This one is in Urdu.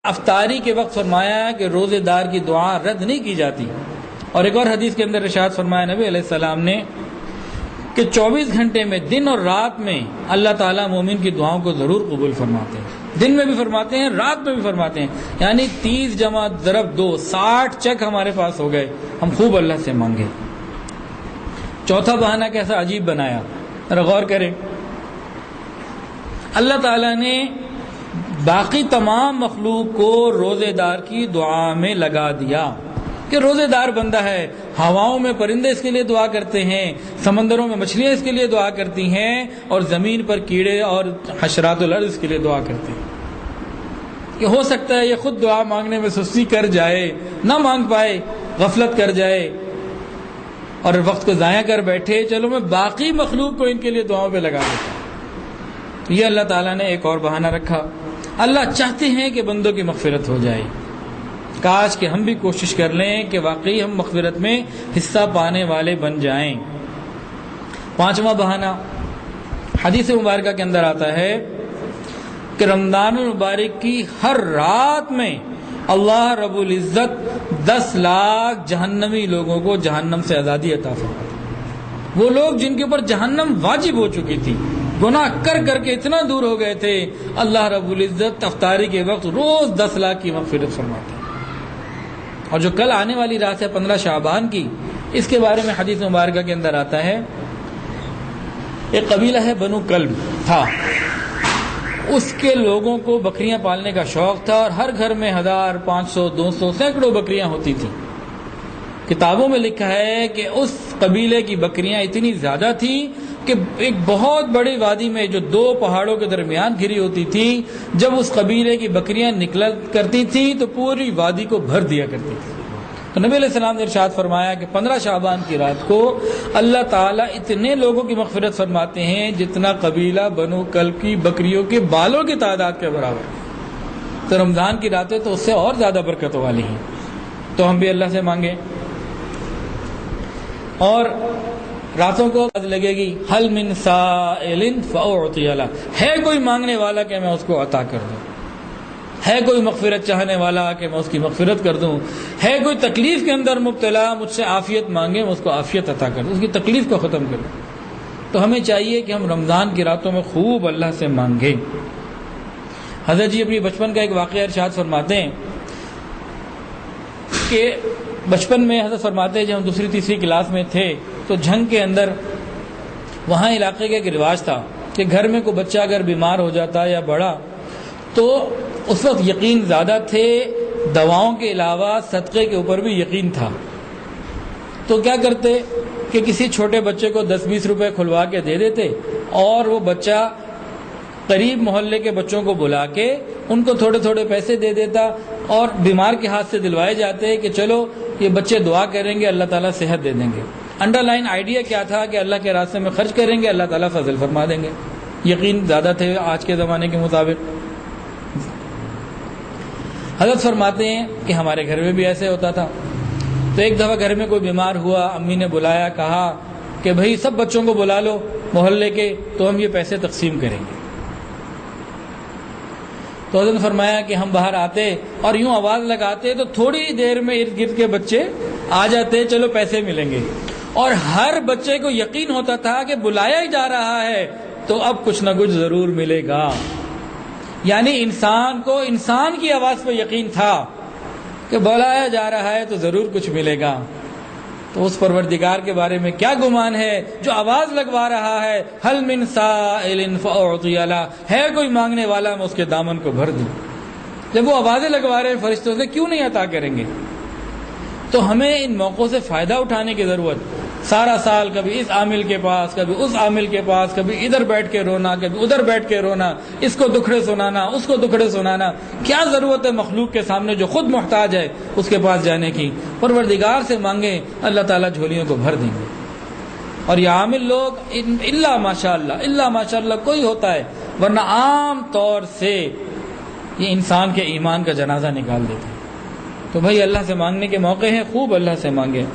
افطاری کے وقت فرمایا کہ روزے دار کی دعا رد نہیں کی جاتی. اور ایک اور حدیث کے اندر ارشاد فرمایا نبی علیہ السلام نے کہ 24 گھنٹے میں دن اور رات میں اللہ تعالیٰ مومن کی دعاؤں کو ضرور قبول فرماتے ہیں. دن میں بھی فرماتے ہیں، رات میں بھی فرماتے ہیں. یعنی 30 جمع ضرب 2 60 چک ہمارے پاس ہو گئے. ہم خوب اللہ سے مانگے. چوتھا بہانہ کیسا عجیب بنایا، ذرا غور کریں. اللہ تعالیٰ نے باقی تمام مخلوق کو روزے دار کی دعا میں لگا دیا کہ روزے دار بندہ ہے. ہواؤں میں پرندے اس کے لیے دعا کرتے ہیں، سمندروں میں مچھلیاں اس کے لیے دعا کرتی ہیں، اور زمین پر کیڑے اور حشرات الارض اس کے لیے دعا کرتے ہیں. کہ ہو سکتا ہے یہ خود دعا مانگنے میں سستی کر جائے، نہ مانگ پائے، غفلت کر جائے اور وقت کو ضائع کر بیٹھے، چلو میں باقی مخلوق کو ان کے لیے دعاؤں پہ لگا دیتا ہوں. یہ اللہ تعالیٰ نے ایک اور بہانہ رکھا. اللہ چاہتے ہیں کہ بندوں کی مغفرت ہو جائے. کاش کہ ہم بھی کوشش کر لیں کہ واقعی ہم مغفرت میں حصہ پانے والے بن جائیں. پانچواں بہانہ حدیث مبارکہ کے اندر آتا ہے کہ رمضان المبارک کی ہر رات میں اللہ رب العزت 10 لاکھ جہنمی لوگوں کو جہنم سے آزادی عطا فرماتا ہے. وہ لوگ جن کے اوپر جہنم واجب ہو چکی تھی، گناہ کر کر کے اتنا دور ہو گئے تھے، اللہ رب العزت افطاری کے وقت روز 10 لاکھ کی مغفرت فرماتے ہیں. اور جو کل آنے والی رات ہے 15 شعبان کی، اس کے بارے میں حدیث مبارکہ کے اندر آتا ہے ایک قبیلہ ہے بنو کلب تھا. اس کے لوگوں کو بکریاں پالنے کا شوق تھا، اور ہر گھر میں 1000 500 200 سینکڑوں بکریاں ہوتی تھیں. کتابوں میں لکھا ہے کہ اس قبیلے کی بکریاں اتنی زیادہ تھیں کہ ایک بہت بڑی وادی میں جو 2 پہاڑوں کے درمیان گھری ہوتی تھی، جب اس قبیلے کی بکریاں نکلا کرتی تھیں تو پوری وادی کو بھر دیا کرتی تھی. تو نبی علیہ السلام نے ارشاد فرمایا کہ 15 شعبان کی رات کو اللہ تعالیٰ اتنے لوگوں کی مغفرت فرماتے ہیں جتنا قبیلہ بنو کلب کی بکریوں کے بالوں کی تعداد کے برابر. تو رمضان کی راتیں تو اس سے اور زیادہ برکتوں والی ہیں. تو ہم بھی اللہ سے مانگیں. اور راتوں کو لگے گی حل من سائل فاعطی له، ہے کوئی مانگنے والا کہ میں اس کو عطا کر دوں، ہے کوئی مغفرت چاہنے والا کہ میں اس کی مغفرت کر دوں، ہے کوئی تکلیف کے اندر مبتلا مجھ سے عافیت مانگے میں اس کو عافیت عطا کر دوں، اس کی تکلیف کو ختم کر دوں. تو ہمیں چاہیے کہ ہم رمضان کی راتوں میں خوب اللہ سے مانگیں. حضرت جی اپنی بچپن کا ایک واقعہ ارشاد فرماتے ہیں کہ بچپن میں حضرت فرماتے ہیں جب ہم 2ری 3ری کلاس میں تھے تو جھنگ کے اندر وہاں علاقے کا ایک رواج تھا کہ گھر میں کوئی بچہ اگر بیمار ہو جاتا یا بڑا تو اس وقت یقین زیادہ تھے، دواؤں کے علاوہ صدقے کے اوپر بھی یقین تھا. تو کیا کرتے کہ کسی چھوٹے بچے کو 10-20 روپے کھلوا کے دے دیتے، اور وہ بچہ قریب محلے کے بچوں کو بلا کے ان کو تھوڑے تھوڑے پیسے دے دیتا، اور بیمار کے ہاتھ سے دلوائے جاتے کہ چلو یہ بچے دعا کریں گے اللہ تعالیٰ صحت دے دیں گے. انڈر لائن آئیڈیا کیا تھا کہ اللہ کے راستے میں خرچ کریں گے اللہ تعالیٰ فضل فرما دیں گے. یقین زیادہ تھے آج کے زمانے کے مطابق. حضرت فرماتے ہیں کہ ہمارے گھر میں بھی ایسے ہوتا تھا. تو ایک دفعہ گھر میں کوئی بیمار ہوا، امی نے بلایا، کہا کہ بھائی سب بچوں کو بلا لو محلے کے، تو ہم یہ پیسے تقسیم کریں گے. تو حضرت نے فرمایا کہ ہم باہر آتے اور یوں آواز لگاتے تو تھوڑی دیر میں ارد گرد کے بچے آ جاتے، چلو پیسے ملیں گے. اور ہر بچے کو یقین ہوتا تھا کہ بلایا ہی جا رہا ہے تو اب کچھ نہ کچھ ضرور ملے گا. یعنی انسان کو انسان کی آواز پہ یقین تھا کہ بلایا جا رہا ہے تو ضرور کچھ ملے گا. تو اس پروردگار کے بارے میں کیا گمان ہے جو آواز لگوا رہا ہے حل من سائل فاعطی له، ہے کوئی مانگنے والا میں اس کے دامن کو بھر دوں. جب وہ آوازیں لگوا رہے ہیں فرشتوں سے، کیوں نہیں عطا کریں گے؟ تو ہمیں ان موقعوں سے فائدہ اٹھانے کی ضرورت. سارا سال کبھی اس عامل کے پاس، کبھی اس عامل کے پاس، کبھی ادھر بیٹھ کے رونا، کبھی ادھر بیٹھ کے رونا، اس کو دکھڑے سنانا، اس کو دکھڑے سنانا. کیا ضرورت ہے مخلوق کے سامنے جو خود محتاج ہے اس کے پاس جانے کی؟ پروردگار سے مانگیں، اللہ تعالیٰ جھولیوں کو بھر دیں گے. اور یہ عامل لوگ الا ماشاء اللہ کوئی ہوتا ہے، ورنہ عام طور سے یہ انسان کے ایمان کا جنازہ نکال دیتے ہیں. تو بھائی اللہ سے مانگنے کے موقع ہیں، خوب اللہ سے مانگیں.